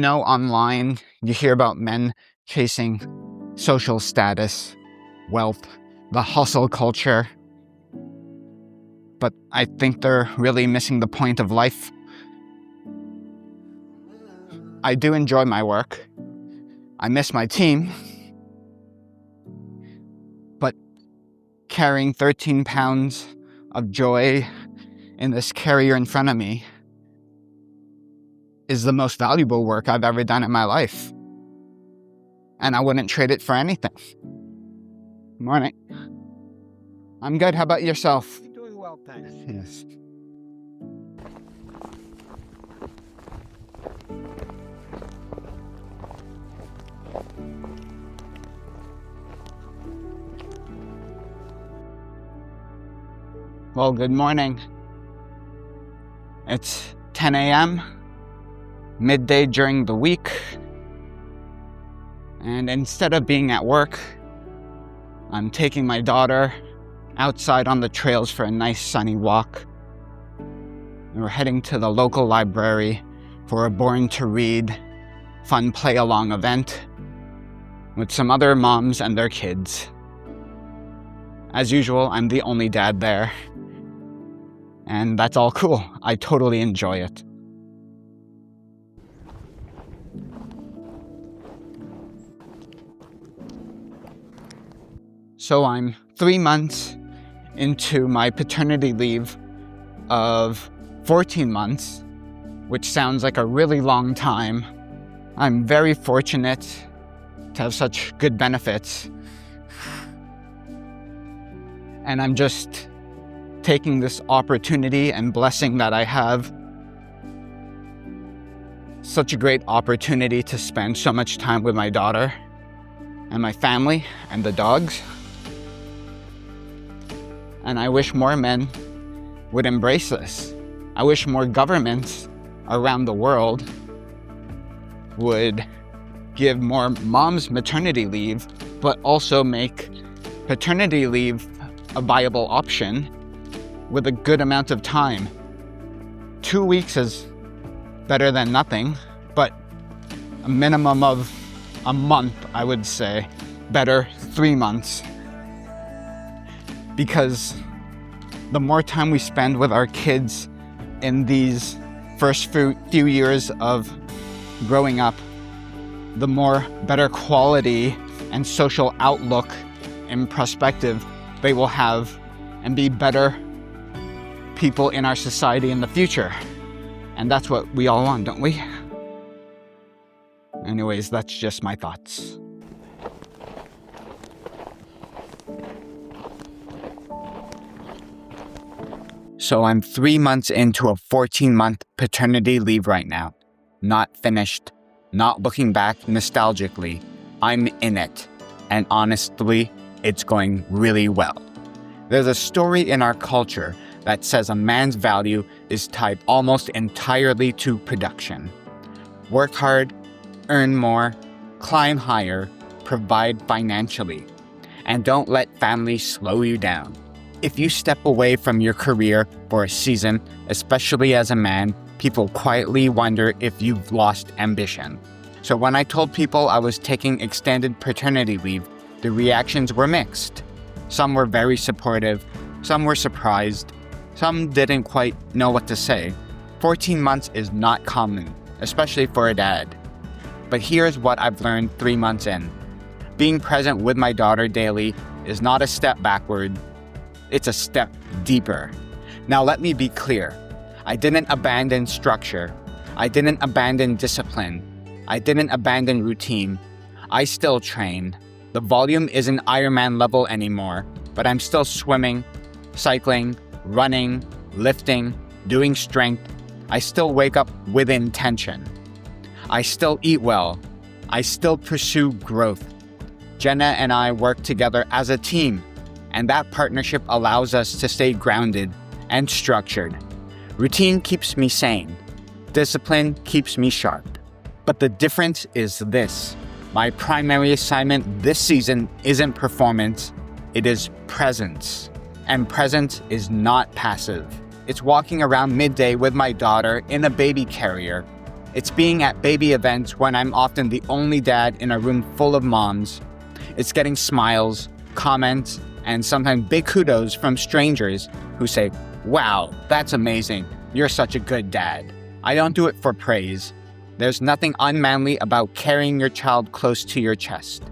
Online, you hear about men chasing social status, wealth, the hustle culture. But I think they're really missing the point of life. I do enjoy my work. I miss my team. But carrying 13 pounds of joy in this carrier in front of me is the most valuable work I've ever done in my life. And I wouldn't trade it for anything. Morning. I'm good. How about yourself? I'm doing well, thanks. Yes. Well, good morning. It's 10 a.m., midday during the week. And instead of being at work, I'm taking my daughter outside on the trails for a nice sunny walk. And we're heading to the local library for a Born to Read fun play-along event with some other moms and their kids. As usual, I'm the only dad there. And that's all cool. I totally enjoy it. So I'm 3 months into my paternity leave of 14 months, which sounds like a really long time. I'm very fortunate to have such good benefits. And I'm just taking this opportunity and blessing that I have. Such a great opportunity to spend so much time with my daughter and my family and the dogs. And I wish more men would embrace this. I wish more governments around the world would give more moms maternity leave, but also make paternity leave a viable option with a good amount of time. 2 weeks is better than nothing, but a minimum of a month, I would say. Better 3 months. Because the more time we spend with our kids in these first few years of growing up, the more better quality and social outlook and perspective they will have and be better people in our society in the future. And that's what we all want, don't we? Anyways, that's just my thoughts. So I'm 3 months into a 14-month paternity leave right now. Not finished, not looking back nostalgically. I'm in it. And honestly, it's going really well. There's a story in our culture that says a man's value is tied almost entirely to production. Work hard, earn more, climb higher, provide financially, and don't let family slow you down. If you step away from your career for a season, especially as a man, people quietly wonder if you've lost ambition. So when I told people I was taking extended paternity leave, the reactions were mixed. Some were very supportive, some were surprised, some didn't quite know what to say. 14 months is not common, especially for a dad. But here's what I've learned 3 months in. Being present with my daughter daily is not a step backward, it's a step deeper. Now let me be clear. I didn't abandon structure. I didn't abandon discipline. I didn't abandon routine. I still train. The volume isn't Ironman level anymore, but I'm still swimming, cycling, running, lifting, doing strength. I still wake up with intention. I still eat well. I still pursue growth. Jenna and I work together as a team, and that partnership allows us to stay grounded and structured. Routine keeps me sane. Discipline keeps me sharp. But the difference is this. My primary assignment this season isn't performance, it is presence. And presence is not passive. It's walking around midday with my daughter in a baby carrier, It's being at baby events when I'm often the only dad in a room full of moms. It's getting smiles, comments, and sometimes big kudos from strangers who say, "Wow, that's amazing. You're such a good dad." I don't do it for praise. There's nothing unmanly about carrying your child close to your chest.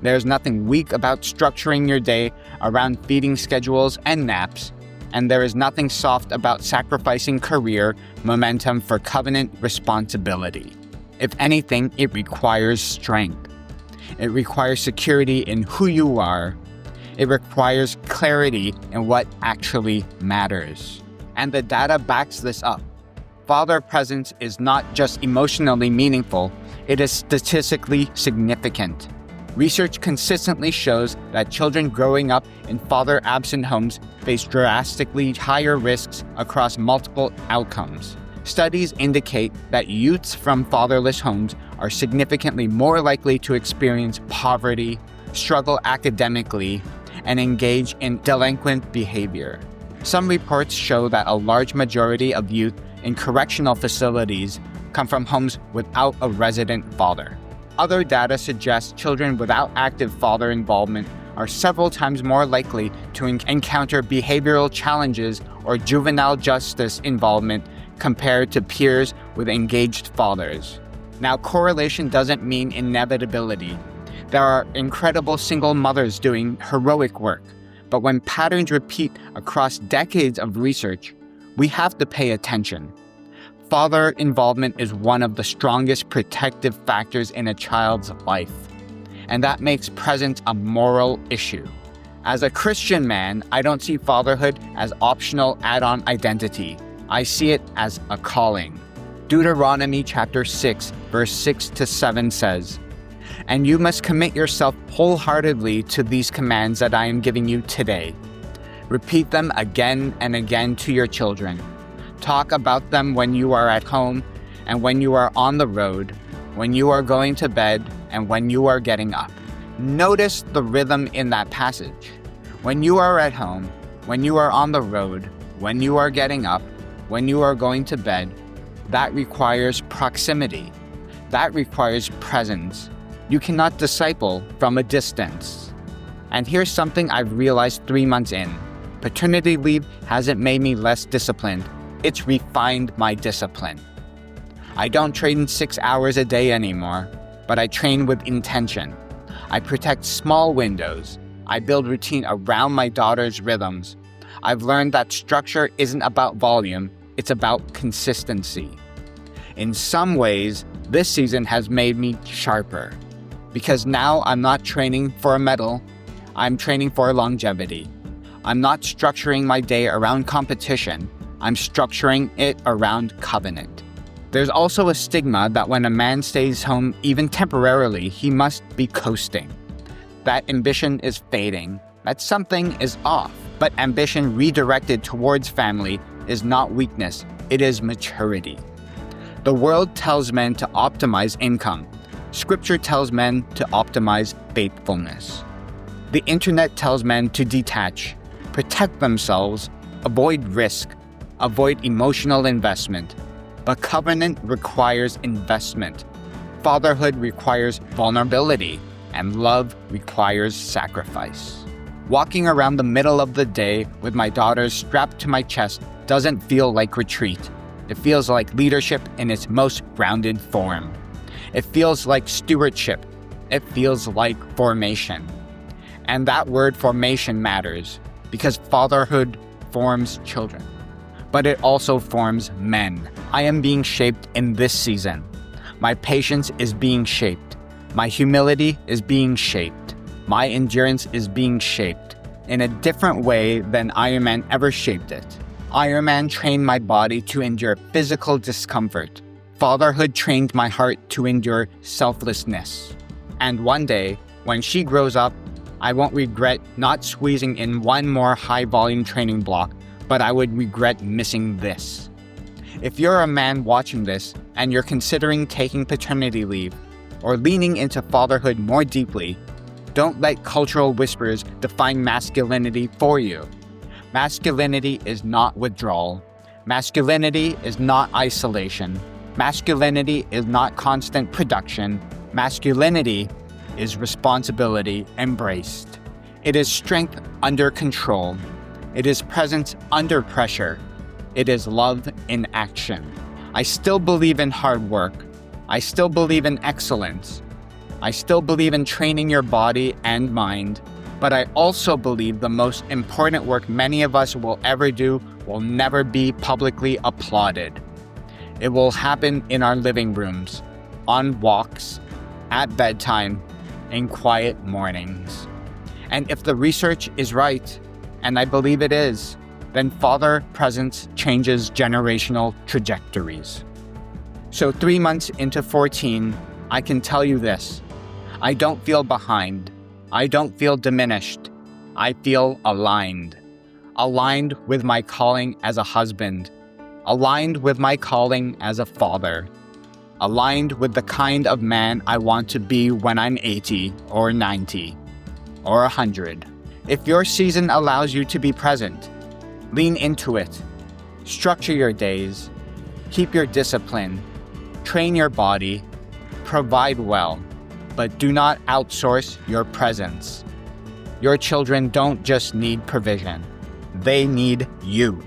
There's nothing weak about structuring your day around feeding schedules and naps. And there is nothing soft about sacrificing career momentum for covenant responsibility. If anything, it requires strength. It requires security in who you are. It requires clarity in what actually matters. And the data backs this up. Father presence is not just emotionally meaningful, it is statistically significant. Research consistently shows that children growing up in father-absent homes face drastically higher risks across multiple outcomes. Studies indicate that youths from fatherless homes are significantly more likely to experience poverty, struggle academically, and engage in delinquent behavior. Some reports show that a large majority of youth in correctional facilities come from homes without a resident father. Other data suggests children without active father involvement are several times more likely to encounter behavioral challenges or juvenile justice involvement compared to peers with engaged fathers. Now, correlation doesn't mean inevitability. There are incredible single mothers doing heroic work, but when patterns repeat across decades of research, we have to pay attention. Father involvement is one of the strongest protective factors in a child's life, and that makes presence a moral issue. As a Christian man, I don't see fatherhood as optional add-on identity. I see it as a calling. Deuteronomy chapter 6, verse 6-7 says, "And you must commit yourself wholeheartedly to these commands that I am giving you today. Repeat them again and again to your children. Talk about them when you are at home and when you are on the road, when you are going to bed and when you are getting up." Notice the rhythm in that passage. When you are at home, when you are on the road, when you are getting up, when you are going to bed, that requires proximity. That requires presence. You cannot disciple from a distance. And here's something I've realized 3 months in. Paternity leave hasn't made me less disciplined. It's refined my discipline. I don't train 6 hours a day anymore, but I train with intention. I protect small windows. I build routine around my daughter's rhythms. I've learned that structure isn't about volume, it's about consistency. In some ways, this season has made me sharper, because now I'm not training for a medal, I'm training for longevity. I'm not structuring my day around competition, I'm structuring it around covenant. There's also a stigma that when a man stays home, even temporarily, he must be coasting. That ambition is fading, that something is off. But ambition redirected towards family is not weakness, it is maturity. The world tells men to optimize income. Scripture tells men to optimize faithfulness. The internet tells men to detach, protect themselves, avoid risk, avoid emotional investment. But covenant requires investment. Fatherhood requires vulnerability, and love requires sacrifice. Walking around the middle of the day with my daughters strapped to my chest doesn't feel like retreat. It feels like leadership in its most grounded form. It feels like stewardship. It feels like formation. And that word formation matters because fatherhood forms children. But it also forms men. I am being shaped in this season. My patience is being shaped. My humility is being shaped. My endurance is being shaped in a different way than Iron Man ever shaped it. Iron Man trained my body to endure physical discomfort. Fatherhood trained my heart to endure selflessness. And one day, when she grows up, I won't regret not squeezing in one more high-volume training block, but I would regret missing this. If you're a man watching this and you're considering taking paternity leave or leaning into fatherhood more deeply, don't let cultural whispers define masculinity for you. Masculinity is not withdrawal. Masculinity is not isolation. Masculinity is not constant production. Masculinity is responsibility embraced. It is strength under control. It is presence under pressure. It is love in action. I still believe in hard work. I still believe in excellence. I still believe in training your body and mind. But I also believe the most important work many of us will ever do will never be publicly applauded. It will happen in our living rooms, on walks, at bedtime, in quiet mornings. And if the research is right, and I believe it is, then father presence changes generational trajectories. So 3 months into 14, I can tell you this. I don't feel behind. I don't feel diminished. I feel aligned. Aligned with my calling as a husband. Aligned with my calling as a father. Aligned with the kind of man I want to be when I'm 80 or 90 or 100. If your season allows you to be present, lean into it. Structure your days. Keep your discipline. Train your body. Provide well. But do not outsource your presence. Your children don't just need provision. They need you.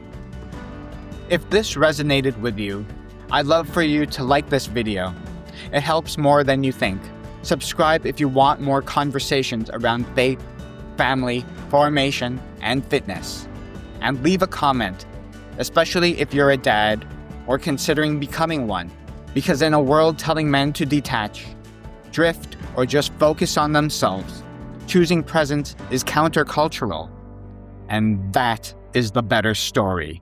If this resonated with you, I'd love for you to like this video. It helps more than you think. Subscribe if you want more conversations around faith, family, formation, and fitness. And leave a comment, especially if you're a dad or considering becoming one. Because in a world telling men to detach, drift, or just focus on themselves, choosing presence is countercultural. And that is the better story.